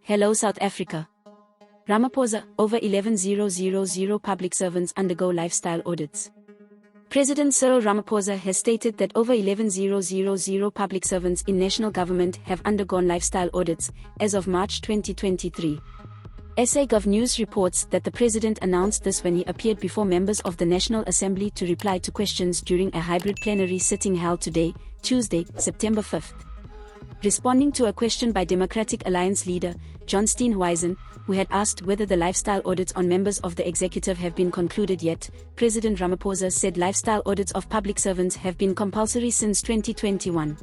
Hello South Africa. Ramaphosa, over 11,000 public servants undergo lifestyle audits. President Cyril Ramaphosa has stated that over 11,000 public servants in national government have undergone lifestyle audits, as of March 2023. SA Gov News reports that the president announced this when he appeared before members of the National Assembly to reply to questions during a hybrid plenary sitting held today, Tuesday, September 5. Responding to a question by Democratic Alliance leader, John Steenhuisen, who had asked whether the lifestyle audits on members of the executive have been concluded yet, President Ramaphosa said lifestyle audits of public servants have been compulsory since 2021.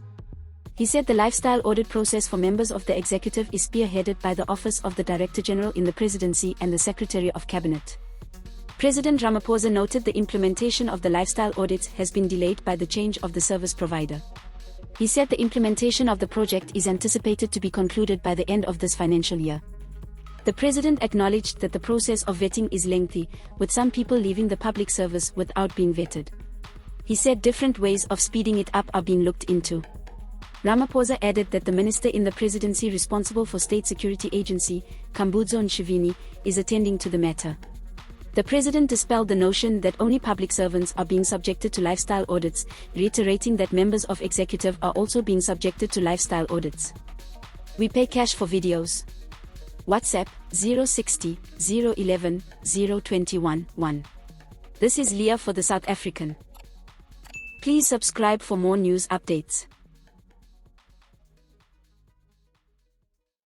He said the lifestyle audit process for members of the executive is spearheaded by the Office of the Director General in the Presidency and the Secretary of Cabinet. President Ramaphosa noted the implementation of the lifestyle audits has been delayed by the change of the service provider. He said the implementation of the project is anticipated to be concluded by the end of this financial year. The president acknowledged that the process of vetting is lengthy, with some people leaving the public service without being vetted. He said different ways of speeding it up are being looked into. Ramaphosa added that the minister in the presidency responsible for State Security Agency, Kambudzo Nshivini, is attending to the matter. The president dispelled the notion that only public servants are being subjected to lifestyle audits, reiterating that members of executive are also being subjected to lifestyle audits. We pay cash for videos. WhatsApp 060 011 021 1. This is Leah for the South African. Please subscribe for more news updates.